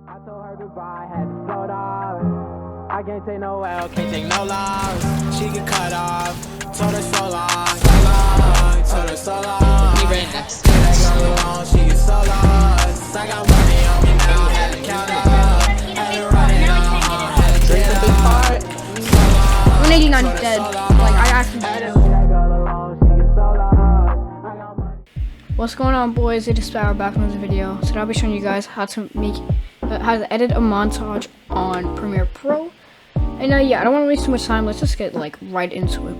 I told her goodbye, had to slow down. I can't take no L, can't take no loss. She get cut off, told her so long, told her so long. Be right next. That girl alone, she get so lost. I got money on me now, had to count up, had to run it on, had to get up. 189 dead. Like I actually did. What's going on, boys? It is Sparrow back from this video. Today I'll be showing you guys how to make how to edit a montage on Premiere Pro. And yeah, I don't want to waste too much time. Let's just get like right into it.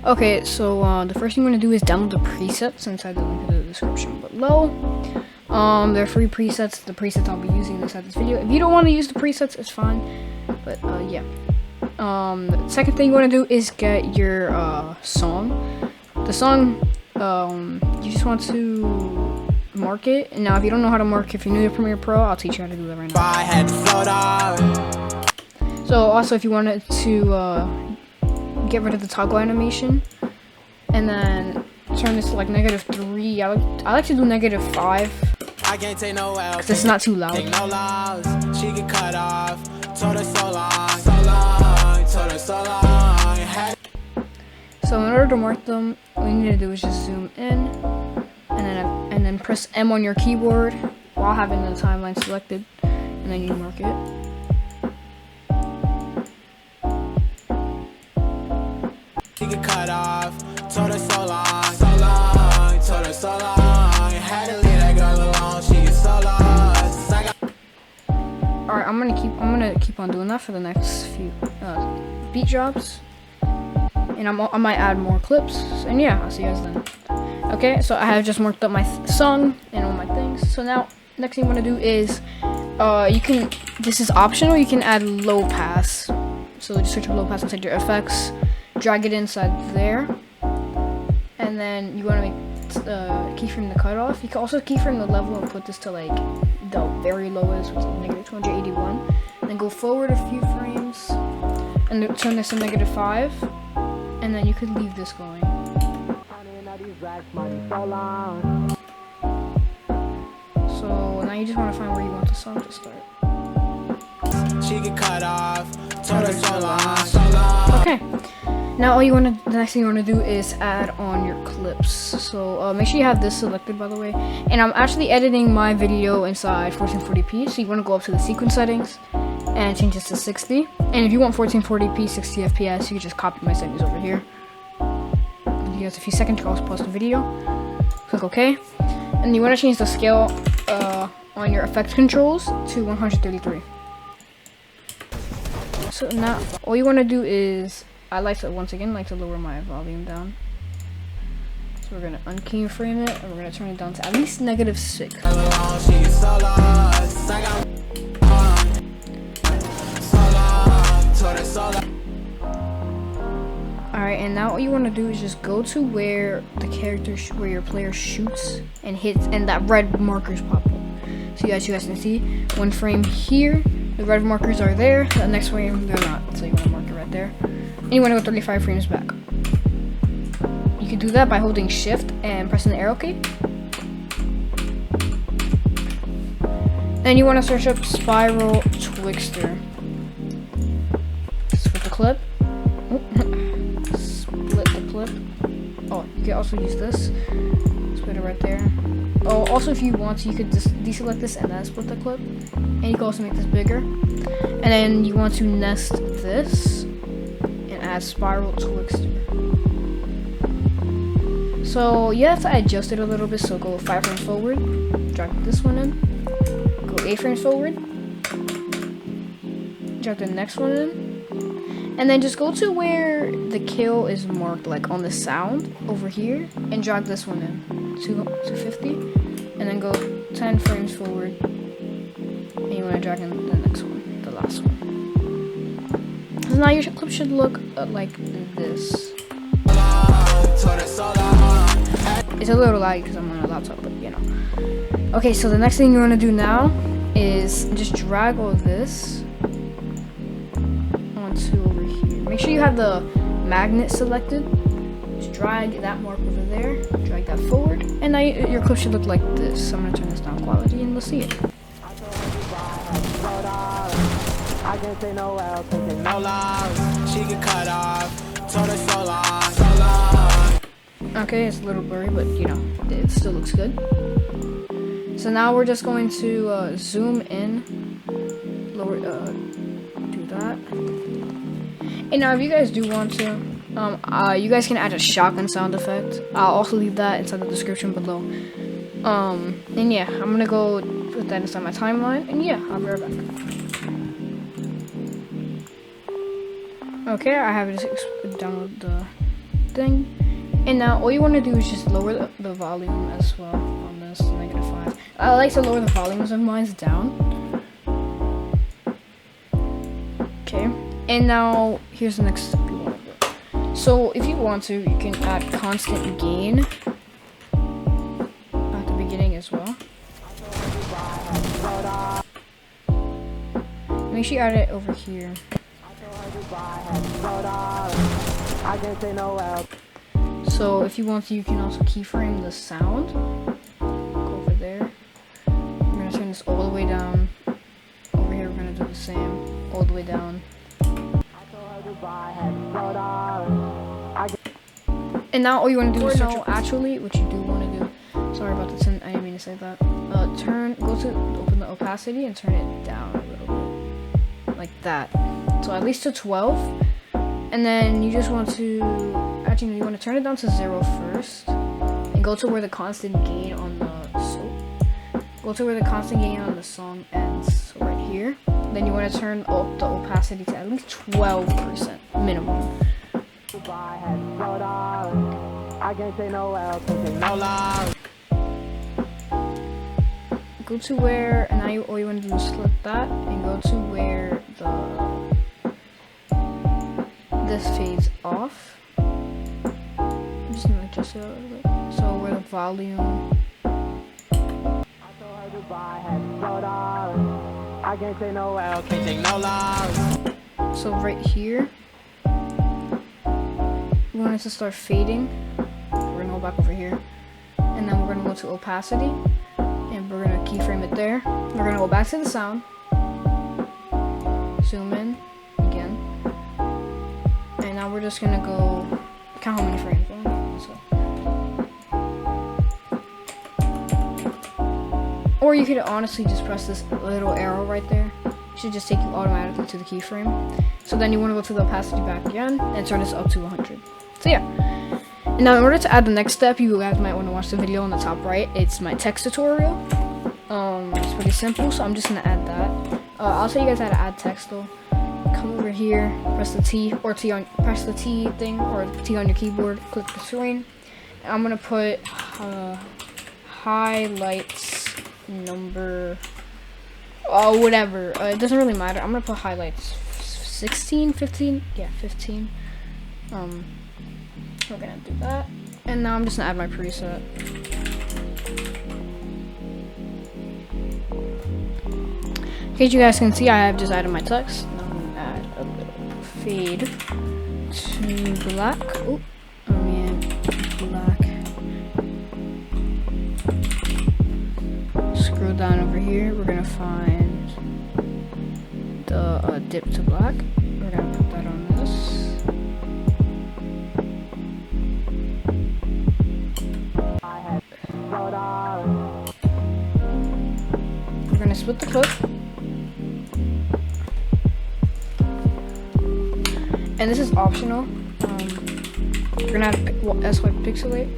Okay, so the first thing we're gonna do is download the presets inside the link in the description below. There are free presets. The presets I'll be using inside this video. If you don't want to use the presets, it's fine. But yeah. The second thing you want to do is get your song. The song, you just want to mark it. And now if you don't know how to mark, if you're new to Premiere Pro, I'll teach you how to do that right now. I had to slow down. So also if you wanted to get rid of the toggle animation and then turn this to like -3, I like to do -5 I can't take no L, because it's not too loud. take no loss. She get cut off, told her so long, told her so long. So in order to mark them, all you need to do is just zoom in and then press M on your keyboard while having the timeline selected, and then you mark it. She get cut off, told her so long, told her so long. Had to leave that girl alone, she get so lost. Alright, I'm gonna keep on doing that for the next few beat drops. And I might add more clips, and yeah, I'll see you guys then. Okay, so I have just marked up my song and all my things. So now, next thing you want to do is, this is optional, you can add low pass. So just search for low pass inside your effects, drag it inside there, and then you want to make keyframe the cutoff. You can also keyframe the level and put this to like the very lowest, which is -281, and then go forward a few frames, and then turn this to -5. And then you could leave this going. So now you just want to find where you want the song to start. She get cut off, told her so long. Okay. Now the next thing you want to do is add on your clips. So make sure you have this selected, by the way. And I'm actually editing my video inside 1440p. So you want to go up to the sequence settings and change this to 60. And if you want 1440p 60 fps, you can just copy my settings over here. Give you guys a few seconds to also pause the video. Click OK. And you want to change the scale on your effect controls to 133. So now all you want to do is, I like to lower my volume down. So we're gonna unkeyframe it, and we're gonna turn it down to at least -6. Alright, and now what you want to do is just go to where the where your player shoots and hits, and that red markers pop up. So you guys can see one frame here, the red markers are there. The next frame they're not. So you want to mark it right there. And you want to go 35 frames back. You can do that by holding Shift and pressing the arrow key. Then you want to search up Spiral Twixter. Split the clip. Split the clip. Oh, you can also use this. Split it right there. Oh, also if you want to, you could just deselect this and then split the clip. And you can also make this bigger. And then you want to nest this and add Spiral Twixter. So you have to adjust it a little bit. So go 5 frames forward, drag this one in. Go 8 frames forward, drag the next one in, and then just go to where the kill is marked, like on the sound over here, and drag this one in to 50, and then go 10 frames forward, and you want to drag in the next one, the last one. So now your clip should look like this. It's a little laggy because I'm on a laptop, but you know. Okay, so the next thing you want to do now is just drag all this onto over here. Make sure you have the magnet selected. Just drag that mark over there, drag that forward, and now your clip should look like this. So I'm going to turn this down quality and let's see it. can't say no L, can't take no loss. She get cut off, told her so long, so long. Okay, it's a little blurry, but you know, it still looks good. So now we're just going to zoom in, lower, do that. And now if you guys do want to, you guys can add a shotgun sound effect. I'll also leave that inside the description below. And yeah, I'm gonna go put that inside my timeline, and yeah, I'll be right back. Okay, I have just download the thing. And now all you want to do is just lower the volume as well on this to -5. I like to lower the volumes of mine down. Okay, and now here's the next step you want to do. So if you want to, you can add constant gain at the beginning as well. Make sure you add it over here. I can't say no L. So if you want to, you can also keyframe the sound. Go over there. I'm gonna turn this all the way down. Over here, we're gonna do the same, all the way down. And now all you want to do is search. Actually, what you do want to do. Sorry about this. I didn't mean to say that. Open the opacity and turn it down a little bit, like that. So at least to 12. And then you just want to, actually you want to turn it down to 0 first, and go to where the constant gain on the song ends, so right here. Then you want to turn up the opacity to at least 12% minimum. I can't say no L, can't take no loss. Go to where, and now all you want to do is select that, and go to where this fades off. I'm just gonna adjust it a little bit. So where the volume. I can't say no L, can't take no loss. So right here, we want it to start fading. We're gonna go back over here, and then we're gonna go to opacity, and we're gonna keyframe it there. We're gonna go back to the sound, zoom in again. And now we're just gonna go count how many frames. Or you could honestly just press this little arrow right there. It should just take you automatically to the keyframe. So then you want to go to the opacity back again and turn this up to 100. So yeah. And now in order to add the next step, you guys might want to watch the video on the top right. It's my text tutorial. It's pretty simple, so I'm just gonna add that. I'll tell you guys how to add text though. Come over here, press the T press the T thing or T on your keyboard, click the screen. And I'm gonna put highlights number whatever. It doesn't really matter. I'm gonna put highlights 16, 15. Yeah, 15. We're gonna do that. And now I'm just gonna add my preset. In case you guys can see, I have just added my text. Now I'm gonna add a little fade to black. Oh man, black. Scroll down over here. We're gonna find the dip to black. We're gonna put that on this. We're gonna split the clip. And this is optional. We're gonna add SY pixelate.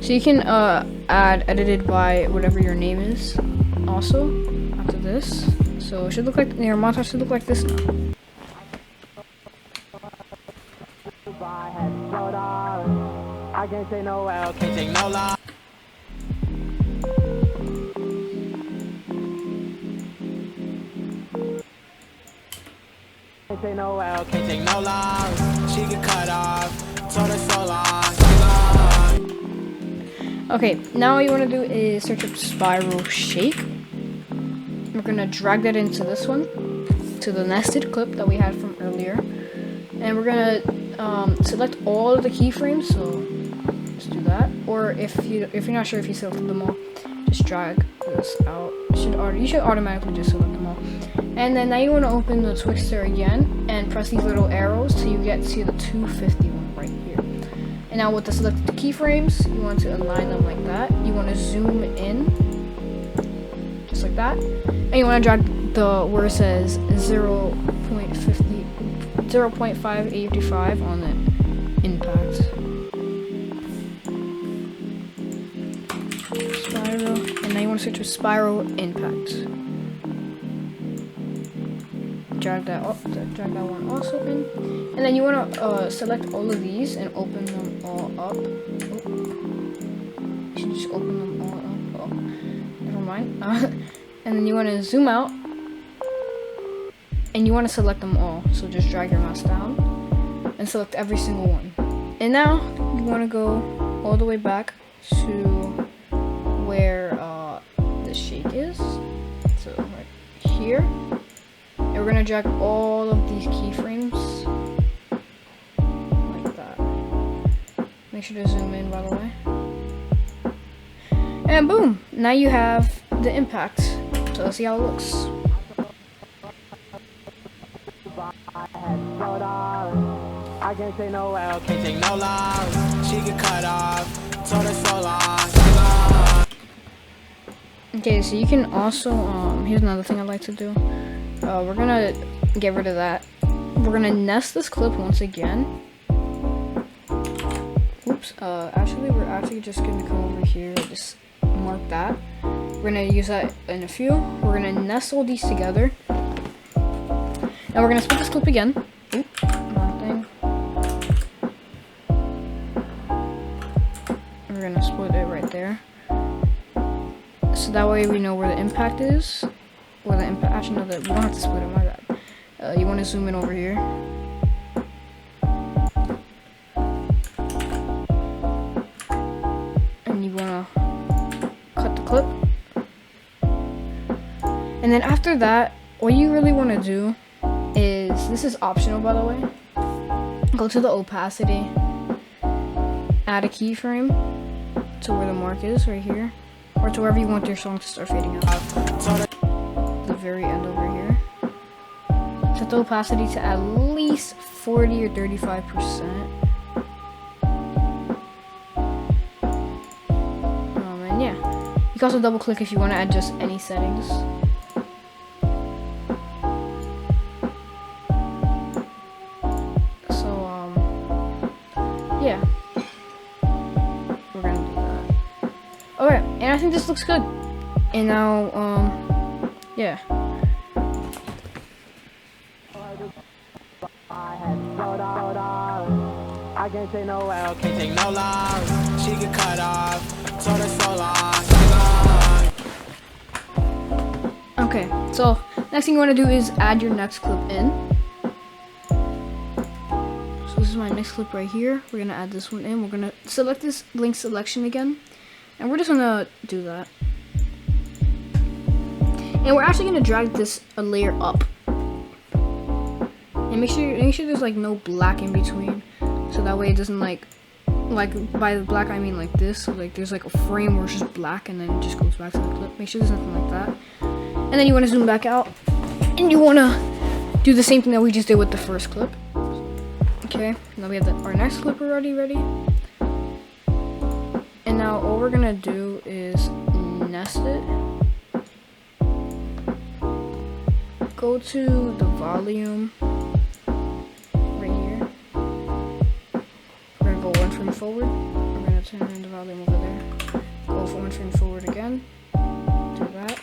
So you can add edited by whatever your name is also after this. So it should look like your montage should look like this now. I can't say no L, can't take no loss. Can't say no L, can't take no loss. She get cut off, told her so long, so long. Okay, now what you want to do is search up spiral shake. We're gonna drag that into this one, to the nested clip that we had from earlier, and we're gonna select all of the keyframes. So just just do that. Or if you're not sure if you selected them all, just drag this out. You should automatically just select them all. And then now you want to open the Twixtor again and press these little arrows till you get to the 251 right here. And now with the selected keyframes, you want to align them like that. You want to zoom in, just like that. And you want to drag the where it says 0.585 on the impact. Spiral, and now you want to switch to spiral impact. Drag that one also in, and then you want to select all of these and open them all up. Oh. You should just open them all up. Oh, never mind. And then you want to zoom out, and you want to select them all. So just drag your mouse down and select every single one. And now you want to go all the way back to where the shake is. So right here. And we're gonna drag all of these keyframes like that. Make sure to zoom in, by the way. And boom! Now you have the impact. So let's see how it looks. I can't take no L, can't take no loss. She get cut off, told her so long. Okay, so you can also here's another thing I like to do. We're gonna get rid of that. We're gonna nest this clip once again. Oops. Actually, we're actually just gonna come over here and just mark that. We're gonna use that in a few. We're gonna nest all these together. Now we're gonna split this clip again. Oop, wrong thing. We're gonna split it right there. So that way we know where the impact is. Or the impact, actually no, we don't have to split it, my bad. You want to zoom in over here. And you want to cut the clip. And then after that, what you really want to do is, this is optional by the way, go to the opacity, add a keyframe to where the mark is, right here. Or to wherever you want your song to start fading out. The very end over here. Set the opacity to at least 40 or 35%. And yeah, you can also double click if you want to adjust any settings. So yeah, we're gonna do that. Okay, and I think this looks good. And now yeah. I can't take no L, can't take no loss. She get cut off, told her so long. Okay, so next thing you want to do is add your next clip in. So this is my next clip right here. We're gonna add this one in. We're gonna select this link selection again, and we're just gonna do that. And we're actually gonna drag this a layer up, and make sure there's like no black in between, so that way it doesn't like by the black I mean like this. So like there's like a frame where it's just black, and then it just goes back to the clip. Make sure there's nothing like that. And then you want to zoom back out, and you want to do the same thing that we just did with the first clip. Okay, now we have our next clip already ready. And now all we're gonna do is nest it. Go to the volume right here. We're gonna go one frame forward. We're gonna turn the volume over there. Go for one frame forward again. Do that.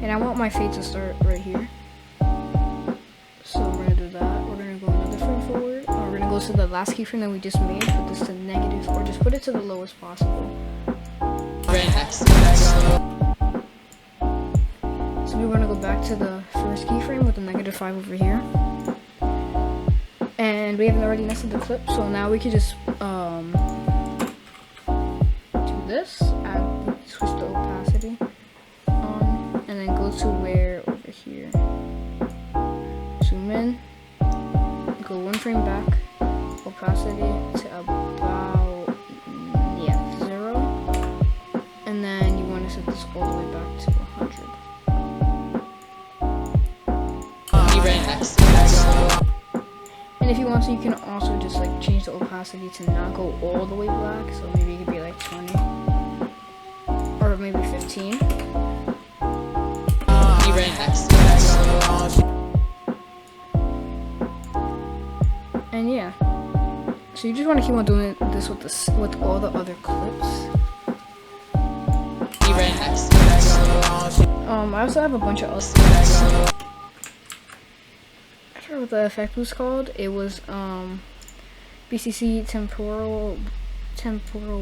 And I want my fade to start right here. So we're gonna do that. We're gonna go another frame forward. Or we're gonna go to the last keyframe that we just made. Put this to negative, or just put it to the lowest possible. So we're gonna go back to the first keyframe with the -5 over here. And we haven't already nested the clip, so now we can just do this, switch the opacity on, and then go to where over here. So in, go 1 frame back, opacity to about 0, and then you want to set this all the way back to 100. And if you want to, you can also just like change the opacity to not go all the way black, so maybe it could be like 20 or maybe 15. And yeah, so you just want to keep on doing this with all the other clips. I also have a bunch of other. I forgot what the effect was called. It was BCC temporal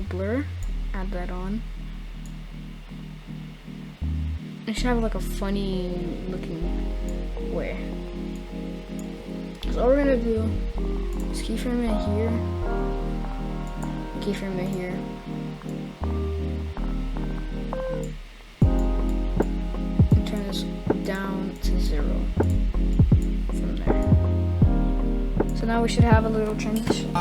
blur. Add that on. It should have like a funny looking way. So all we're gonna do is keyframe it here, keyframe it here, and turn this down to 0 from there. So now we should have a little transition.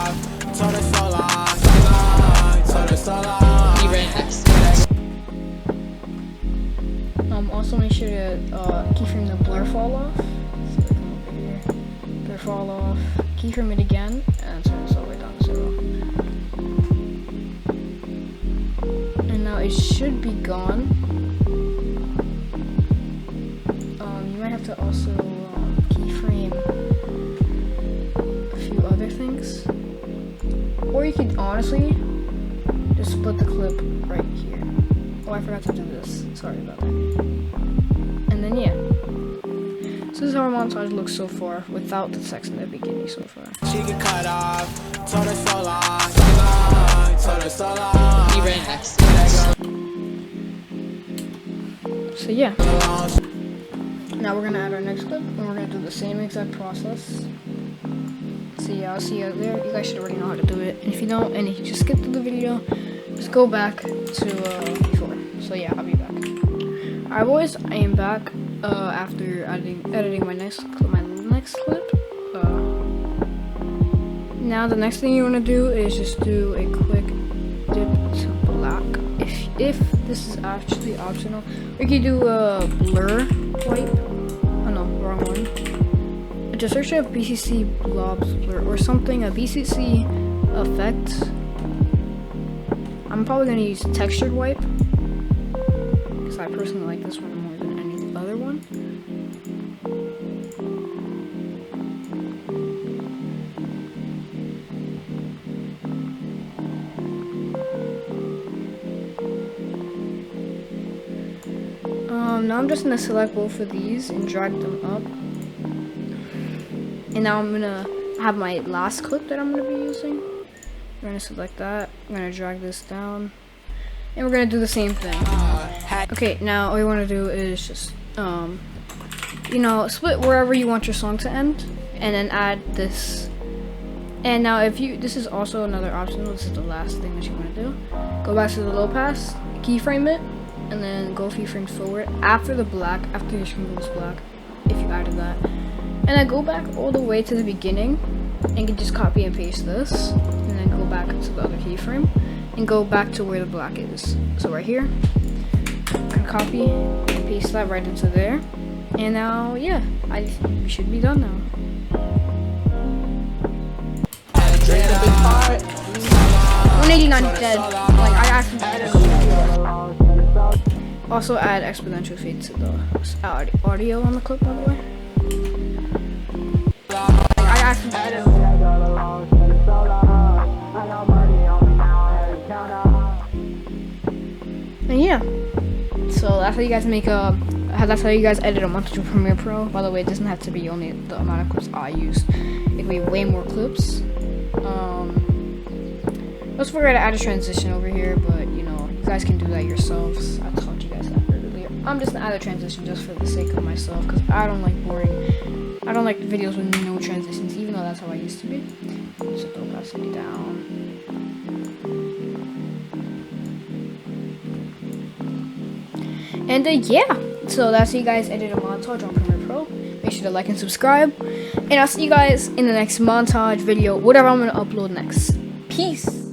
Also make sure to keyframe the blur fall off. So come over here, blur fall off, keyframe it again, and turn this all the way down to 0. And now it should be gone. You might have to also keyframe a few other things, or you could honestly just split the clip right here. Oh, I forgot to do this. Sorry about that. And then yeah. So this is how our montage looks so far without the text in the beginning so far. She get cut off, told her so long, so long. So yeah. Now we're gonna add our next clip and we're gonna do the same exact process. So yeah, I'll see you there. You guys should already know how to do it. And if you don't, and if you just skip through the video, just go back to before. So yeah, I'll be back. Alright boys, I am back after editing my next clip. Now the next thing you want to do is just do a quick dip to black. If this is actually optional, or you can do a blur wipe. Oh no, wrong one. Just search up BCC blobs blur or something, a BCC effect. I'm probably gonna use textured wipe because I personally like this one more than any other one. Now I'm just gonna select both of these and drag them up. And now I'm gonna have my last clip that I'm gonna be using. We're gonna select that. I'm gonna drag this down, and we're gonna do the same thing. Okay, now all you want to do is just, you know, split wherever you want your song to end, and then add this. And now, this is also another option. This is the last thing that you want to do. Go back to the low pass, keyframe it, and then go a few frames forward after the black, after your screen goes black, if you added that. And then go back all the way to the beginning, and you can just copy and paste this, and then go back to the other keyframe, and go back to where the black is. So right here, I'm gonna copy and paste that right into there. And now, yeah, we should be done now. 189 is dead. Like, I actually did. Also add exponential fade to the audio on the clip, by the way. I actually did. And yeah, so that's how you guys that's how you guys edit a montage with Premiere Pro. By the way, it doesn't have to be only the amount of clips I used. It can be way more clips. Let's forget to add a transition over here, but you know, you guys can do that yourselves. I taught you guys that earlier. I'm just gonna add a transition just for the sake of myself, because I don't like I don't like videos with no transitions, even though that's how I used to be. Set the opacity down. And yeah, so that's how you guys edit a montage on Premiere Pro. make sure to like and subscribe. And I'll see you guys in the next montage video, whatever I'm gonna upload next. Peace.